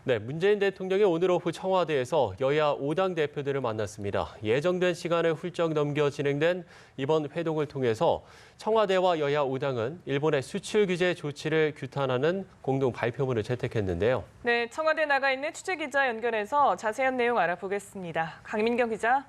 네, 문재인 대통령이 오늘 오후 청와대에서 여야 5당 대표들을 만났습니다. 예정된 시간을 훌쩍 넘겨 진행된 이번 회동을 통해서 청와대와 여야 5당은 일본의 수출 규제 조치를 규탄하는 공동 발표문을 채택했는데요. 네, 청와대 나가 있는 취재기자 연결해서 자세한 내용 알아보겠습니다. 강민경 기자.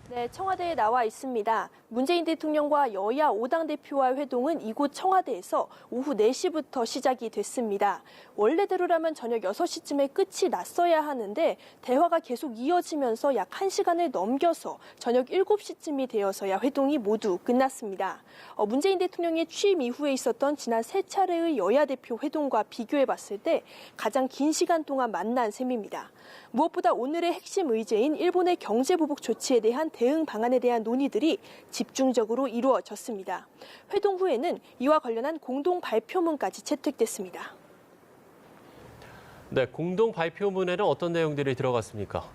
네, 청와대에 나와 있습니다. 문재인 대통령과 여야 5당 대표와 회동은 이곳 청와대에서 오후 4시부터 시작이 됐습니다. 원래대로라면 저녁 6시쯤에 끝이 났어야 하는데 대화가 계속 이어지면서 약 1시간을 넘겨서 저녁 7시쯤이 되어서야 회동이 모두 끝났습니다. 문재인 대통령의 취임 이후에 있었던 지난 3차례의 여야 대표 회동과 비교해봤을 때 가장 긴 시간 동안 만난 셈입니다. 무엇보다 오늘의 핵심 의제인 일본의 경제보복 조치에 대한 대응 방안에 대한 논의들이 집중적으로 이루어졌습니다. 회동 후에는 이와 관련한 공동 발표문까지 채택됐습니다. 네, 공동 발표문에는 어떤 내용들이 들어갔습니까?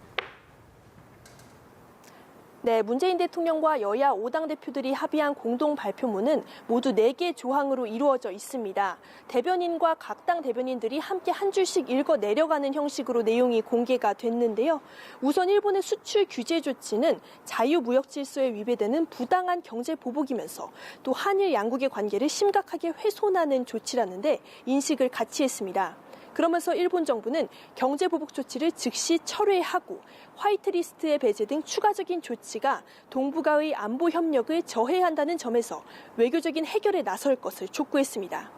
네, 문재인 대통령과 여야 5당 대표들이 합의한 공동 발표문은 모두 4개 조항으로 이루어져 있습니다. 대변인과 각 당 대변인들이 함께 한 줄씩 읽어 내려가는 형식으로 내용이 공개가 됐는데요. 우선 일본의 수출 규제 조치는 자유무역 질서에 위배되는 부당한 경제 보복이면서 또 한일 양국의 관계를 심각하게 훼손하는 조치라는데 인식을 같이 했습니다. 그러면서 일본 정부는 경제보복 조치를 즉시 철회하고 화이트리스트에 배제 등 추가적인 조치가 동북아의 안보 협력을 저해한다는 점에서 외교적인 해결에 나설 것을 촉구했습니다.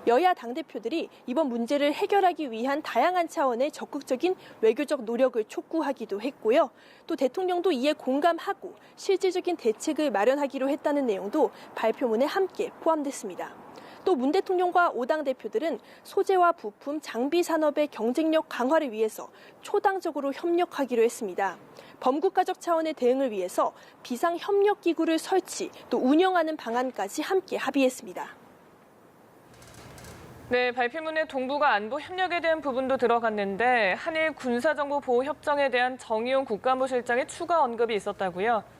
여야 당대표들이 이번 문제를 해결하기 위한 다양한 차원의 적극적인 외교적 노력을 촉구하기도 했고요. 또 대통령도 이에 공감하고 실질적인 대책을 마련하기로 했다는 내용도 발표문에 함께 포함됐습니다. 또 문 대통령과 5당 대표들은 소재와 부품, 장비 산업의 경쟁력 강화를 위해서 초당적으로 협력하기로 했습니다. 범국가적 차원의 대응을 위해서 비상협력기구를 설치, 또 운영하는 방안까지 함께 합의했습니다. 네, 발표문에 동북아 안보 협력에 대한 부분도 들어갔는데 한일 군사정보보호협정에 대한 정의용 국가안보실장의 추가 언급이 있었다고요?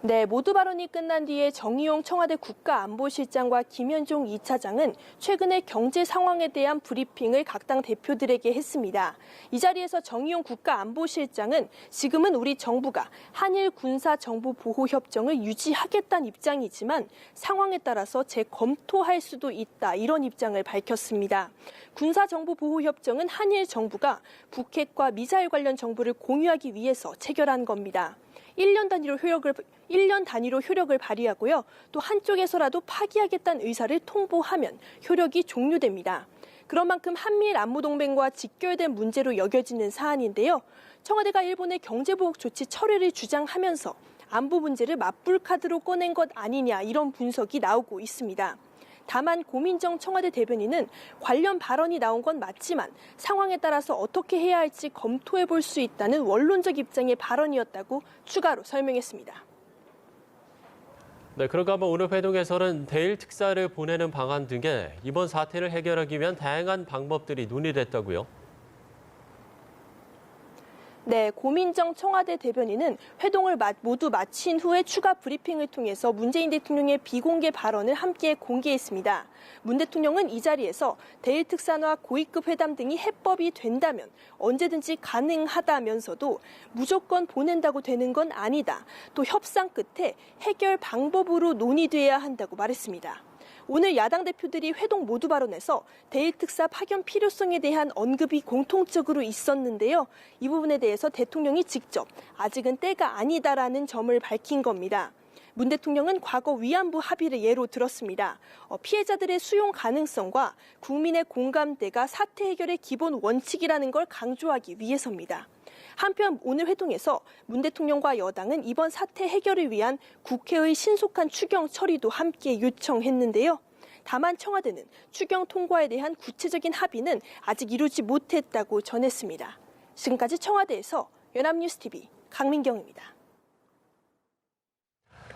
네, 모두 발언이 끝난 뒤에 정의용 청와대 국가안보실장과 김현종 2차장은 최근의 경제 상황에 대한 브리핑을 각 당 대표들에게 했습니다. 이 자리에서 정의용 국가안보실장은 지금은 우리 정부가 한일 군사정보보호협정을 유지하겠다는 입장이지만 상황에 따라서 재검토할 수도 있다, 이런 입장을 밝혔습니다. 군사정보보호협정은 한일 정부가 북핵과 미사일 관련 정보를 공유하기 위해서 체결한 겁니다. 1년 단위로 효력을 발휘하고요. 또 한쪽에서라도 파기하겠다는 의사를 통보하면 효력이 종료됩니다. 그런 만큼 한미일 안보동맹과 직결된 문제로 여겨지는 사안인데요. 청와대가 일본의 경제보복 조치 철회를 주장하면서 안보 문제를 맞불 카드로 꺼낸 것 아니냐, 이런 분석이 나오고 있습니다. 다만 고민정 청와대 대변인은 관련 발언이 나온 건 맞지만 상황에 따라서 어떻게 해야 할지 검토해 볼 수 있다는 원론적 입장의 발언이었다고 추가로 설명했습니다. 네, 그런가 하면 오늘 회동에서는 대일 특사를 보내는 방안 등의 이번 사태를 해결하기 위한 다양한 방법들이 논의됐다고요? 네, 고민정 청와대 대변인은 회동을 모두 마친 후에 추가 브리핑을 통해서 문재인 대통령의 비공개 발언을 함께 공개했습니다. 문 대통령은 이 자리에서 대일 특사와 고위급 회담 등이 해법이 된다면 언제든지 가능하다면서도 무조건 보낸다고 되는 건 아니다. 또 협상 끝에 해결 방법으로 논의돼야 한다고 말했습니다. 오늘 야당 대표들이 회동 모두 발언에서 대일 특사 파견 필요성에 대한 언급이 공통적으로 있었는데요. 이 부분에 대해서 대통령이 직접 아직은 때가 아니다라는 점을 밝힌 겁니다. 문 대통령은 과거 위안부 합의를 예로 들었습니다. 피해자들의 수용 가능성과 국민의 공감대가 사태 해결의 기본 원칙이라는 걸 강조하기 위해서입니다. 한편 오늘 회동에서 문 대통령과 여당은 이번 사태 해결을 위한 국회의 신속한 추경 처리도 함께 요청했는데요. 다만 청와대는 추경 통과에 대한 구체적인 합의는 아직 이루지 못했다고 전했습니다. 지금까지 청와대에서 연합뉴스TV 강민경입니다.